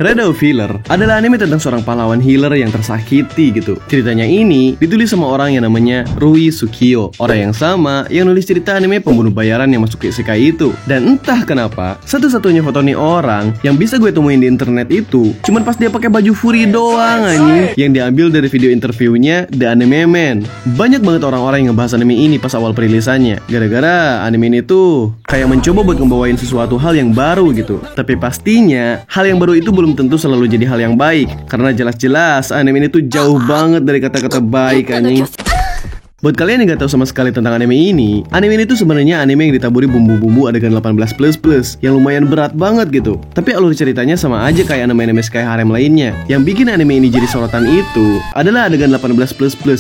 Shadow Filler adalah anime tentang seorang pahlawan healer yang tersakiti gitu. Ceritanya ini ditulis sama orang yang namanya Rui Sukio, orang yang sama yang nulis cerita anime pembunuh bayaran yang masuk isekai itu. Dan entah kenapa, satu-satunya foto nih orang yang bisa gue temuin di internet itu cuman pas dia pakai baju furry doang anjing, yang diambil dari video interviewnya The Anime Man. Banyak banget orang-orang yang ngebahas anime ini pas awal perilisannya, gara-gara anime ini tuh kayak mencoba buat ngebawain sesuatu hal yang baru gitu. Tapi pastinya hal yang baru itu belum tentu selalu jadi hal yang baik, karena jelas-jelas anime ini tuh jauh banget dari kata-kata baik anjing. Buat kalian yang gak tahu sama sekali tentang anime ini tuh sebenarnya anime yang ditaburi bumbu-bumbu adegan 18++ yang lumayan berat banget gitu. Tapi alur ceritanya sama aja kayak anime-anime Sky Harem lainnya. Yang bikin anime ini jadi sorotan itu adalah adegan 18++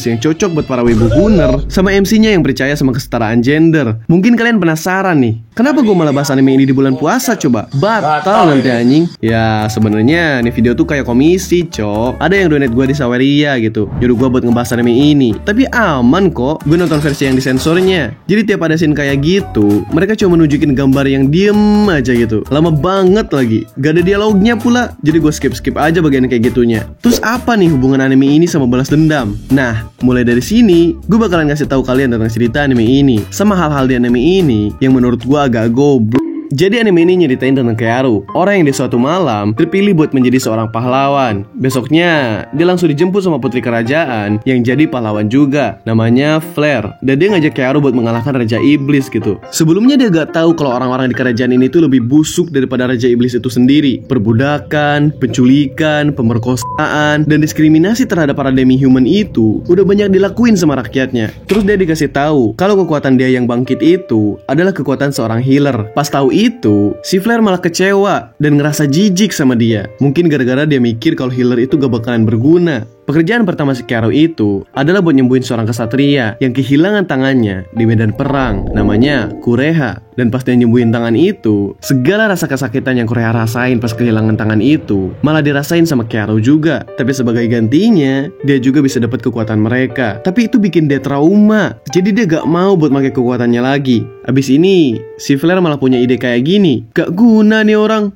yang cocok buat para wibu gunner sama MC-nya yang percaya sama kesetaraan gender. Mungkin kalian penasaran nih, kenapa gue malah bahas anime ini di bulan puasa coba? Batal nanti anjing. Ya sebenarnya nih video tuh kayak komisi cok. Ada yang donate gue di Saweria gitu, nyuruh gue buat ngebahas anime ini. Tapi aman kok, gue nonton versi yang disensornya. Jadi tiap ada scene kayak gitu, mereka cuma nunjukin gambar yang diem aja gitu. Lama banget lagi, gak ada dialognya pula. Jadi gue skip aja bagian kayak gitunya. Terus apa nih hubungan anime ini sama balas dendam? Nah, mulai dari sini gue bakalan ngasih tahu kalian tentang cerita anime ini sama hal-hal di anime ini yang menurut gue agak goblok. Jadi anime ini nyeritain tentang Kearu, orang yang di suatu malam terpilih buat menjadi seorang pahlawan. Besoknya, dia langsung dijemput sama putri kerajaan yang jadi pahlawan juga, namanya Flare. Dan dia ngajak Kearu buat mengalahkan Raja Iblis gitu. Sebelumnya dia gak tahu kalau orang-orang di kerajaan ini tuh lebih busuk daripada Raja Iblis itu sendiri. Perbudakan, penculikan, pemerkosaan, dan diskriminasi terhadap para demi-human itu udah banyak dilakuin sama rakyatnya. Terus dia dikasih tahu kalau kekuatan dia yang bangkit itu adalah kekuatan seorang healer. Pas tahu itu, si Flare malah kecewa dan ngerasa jijik sama dia. Mungkin gara-gara dia mikir kalau healer itu gak bakalan berguna. Pekerjaan pertama si Kearu itu adalah buat nyembuhin seorang kesatria yang kehilangan tangannya di medan perang, namanya Kureha. Dan pas dia nyembuhin tangan itu, segala rasa kesakitan yang Kureha rasain pas kehilangan tangan itu malah dirasain sama Kearu juga. Tapi sebagai gantinya, dia juga bisa dapat kekuatan mereka. Tapi itu bikin dia trauma, jadi dia gak mau buat pakai kekuatannya lagi. Abis ini, si Flare malah punya ide kayak gini, gak guna nih orang,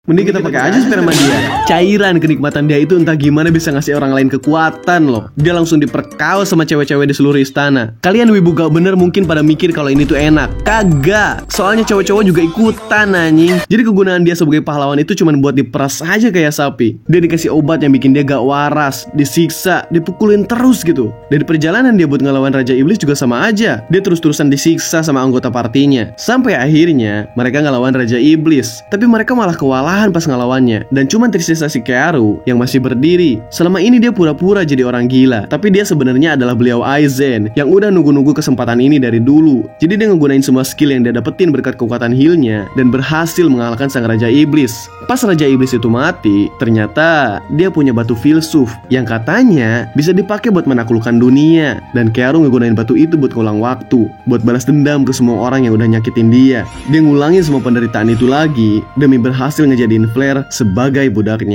mending kita pakai aja sperma dia. Cairan kenikmatan dia itu entah gimana bisa ngasih orang lain kekuatan loh. Dia langsung diperkaos sama cewek-cewek di seluruh istana. Kalian wibu gak bener mungkin pada mikir kalau ini tuh enak. Kagak, soalnya cowok-cowok juga ikutan anjing. Jadi kegunaan dia sebagai pahlawan itu cuma buat diperas aja kayak sapi. Dia dikasih obat yang bikin dia gak waras, disiksa, dipukulin terus gitu. Dan di perjalanan dia buat ngelawan Raja Iblis juga sama aja. Dia terus-terusan disiksa sama anggota partinya. Sampai akhirnya mereka ngelawan Raja Iblis. Tapi mereka malah kewalahan pas ngelawannya. Dan cuma tersisa si Kearu yang masih berdiri. Selama ini dia pura-pura jadi orang gila, tapi dia sebenarnya adalah beliau Aizen yang udah nunggu-nunggu kesempatan ini dari dulu. Jadi dia ngegunain semua skill yang dia dapetin berkat kekuatan healnya dan berhasil mengalahkan sang Raja Iblis. Pas Raja Iblis itu mati, ternyata dia punya batu filsuf yang katanya bisa dipakai buat menaklukkan dunia. Dan Kearu ngegunain batu itu buat ngulang waktu, buat balas dendam ke semua orang yang udah nyakitin dia. Dia ngulangin semua penderitaan itu lagi demi berhasil ngejadiin Flare sebagai budaknya.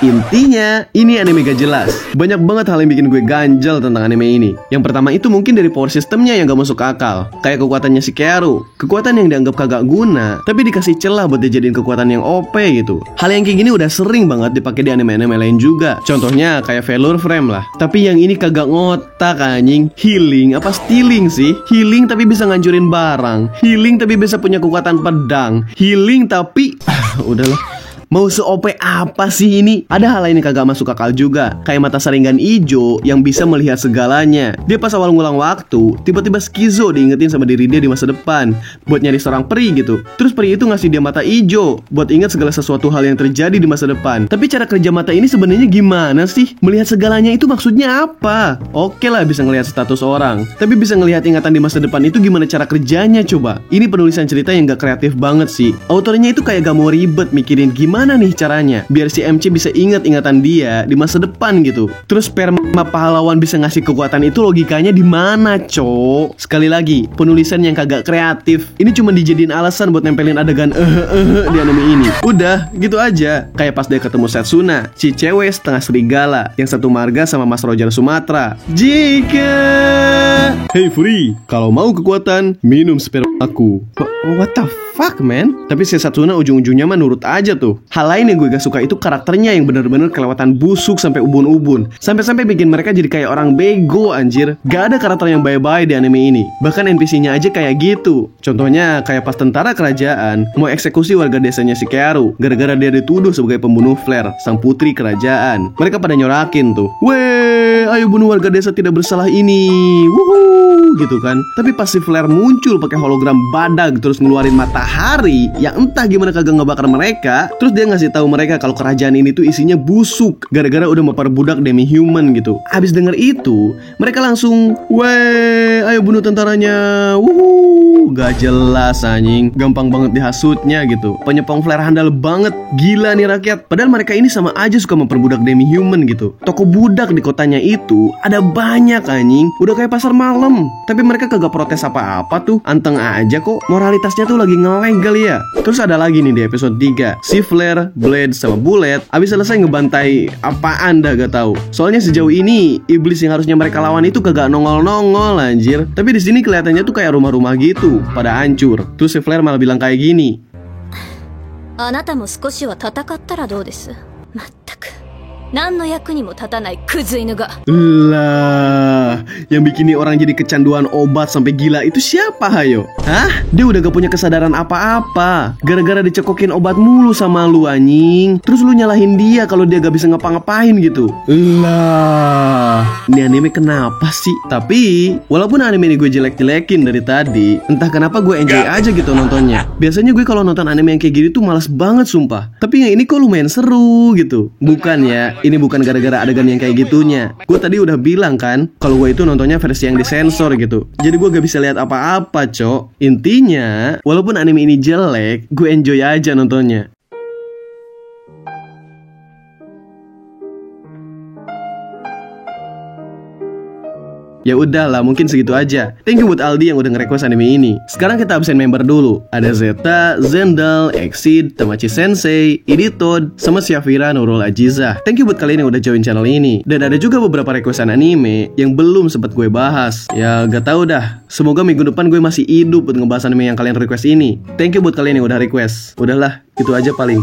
Intinya, ini anime gak jelas. Banyak banget hal yang bikin gue ganjel tentang anime ini. Yang pertama itu mungkin dari power systemnya yang gak masuk akal. Kayak kekuatannya si Kearu, kekuatan yang dianggap kagak guna, tapi dikasih celah buat dijadiin kekuatan yang OP gitu. Hal yang kayak gini udah sering banget dipakai di anime-anime lain juga. Contohnya kayak Velour Frame lah. Tapi yang ini kagak ngotak anjing. Healing apa stealing sih? Healing tapi bisa ngancurin barang. Healing tapi bisa punya kekuatan pedang. Healing tapi udahlah. Mau se-OP apa sih ini? Ada hal lain yang kagak masuk akal juga. Kayak mata saringan ijo yang bisa melihat segalanya. Dia pas awal ngulang waktu, tiba-tiba skizo diingetin sama diri dia di masa depan buat nyari seorang peri gitu. Terus peri itu ngasih dia mata ijo buat ingat segala sesuatu hal yang terjadi di masa depan. Tapi cara kerja mata ini sebenarnya gimana sih? Melihat segalanya itu maksudnya apa? Oke lah bisa ngelihat status orang, tapi bisa ngelihat ingatan di masa depan itu gimana cara kerjanya coba? Ini penulisan cerita yang gak kreatif banget sih. Autornya itu kayak gak mau ribet mikirin gimana nih caranya biar si MC bisa ingat ingatan dia di masa depan gitu. Terus sperma pahlawan bisa ngasih kekuatan itu logikanya di mana, cok? Sekali lagi, penulisan yang kagak kreatif. Ini cuma dijadiin alasan buat nempelin adegan di anime ini. Udah, gitu aja. Kayak pas dia ketemu Setsuna, si cewek setengah serigala yang satu marga sama Mas Roger Sumatera. Jika hey Free, kalau mau kekuatan, minum sperma Aku, what the fuck man? Tapi si Satsuna ujung-ujungnya mah nurut aja tuh. Hal lain yang gue gak suka itu karakternya yang bener-bener kelewatan busuk sampai ubun-ubun. Sampai-sampai bikin mereka jadi kayak orang bego anjir. Gak ada karakter yang bye-bye di anime ini. Bahkan NPC-nya aja kayak gitu. Contohnya kayak pas tentara kerajaan mau eksekusi warga desanya Shikamaru gara-gara dia dituduh sebagai pembunuh Flare, sang putri kerajaan. Mereka pada nyorakin tuh, "Weh, ayo bunuh warga desa tidak bersalah ini." Wuhuu, gitu kan. Tapi pas si Flare muncul pakai hologram badak terus ngeluarin matahari yang entah gimana kagak ngebakar mereka. Terus dia ngasih tahu mereka kalau kerajaan ini tuh isinya busuk gara-gara udah memperbudak demi human gitu. Abis denger itu, mereka langsung, "Weh, ayo bunuh tentaranya." Wuhuu, gak jelas anjing. Gampang banget dihasutnya gitu. Penyepong Flare handal banget. Gila nih rakyat. Padahal mereka ini sama aja suka memperbudak demi human gitu. Toko budak di kotanya itu ada banyak anjing. Udah kayak pasar malam. Tapi mereka kagak protes apa-apa tuh. Anteng aja kok. Moralitasnya tuh lagi ngelag kali ya. Terus ada lagi nih di episode 3. Si Flare, Blade, sama Bullet abis selesai ngebantai apaan dah gak tahu. Soalnya sejauh ini iblis yang harusnya mereka lawan itu kagak nongol-nongol anjir. Tapi di sini kelihatannya tuh kayak rumah-rumah gitu, pada hancur. Terus si Flare malah bilang kayak gini, あなたも少しは戦ったらどうです。まったく何の役にも立たないクズ犬が。 Lah, yang bikin nih orang jadi kecanduan obat sampai gila itu siapa hayo? Hah? Dia udah gak punya kesadaran apa-apa gara-gara dicekokin obat mulu sama lu anjing. Terus lu nyalahin dia kalau dia gak bisa ngapa-ngapain gitu. Lah, ini anime kenapa sih? Tapi walaupun anime ini gue jelek-jelekin dari tadi, entah kenapa gue enjoy aja gitu nontonnya. Biasanya gue kalau nonton anime yang kayak gini tuh malas banget sumpah. Tapi yang ini kok lumayan seru gitu. Bukan ya, ini bukan gara-gara adegan yang kayak gitunya. Gue tadi udah bilang kan kalau gue itu nontonnya versi yang disensor gitu. Jadi gue gak bisa lihat apa-apa, cok. Intinya, walaupun anime ini jelek, gue enjoy aja nontonnya. Ya udahlah, mungkin segitu aja. Thank you buat Aldi yang udah nge-request anime ini. Sekarang kita absen member dulu. Ada Zeta, Zendal, Exceed, Tamachi Sensei, Iditod, sama Syafira Nurul Ajizah. Thank you buat kalian yang udah join channel ini. Dan ada juga beberapa requestan anime yang belum sempat gue bahas. Ya gak tahu dah. Semoga minggu depan gue masih hidup buat ngebahas anime yang kalian request ini. Thank you buat kalian yang udah request. Udahlah, itu aja paling.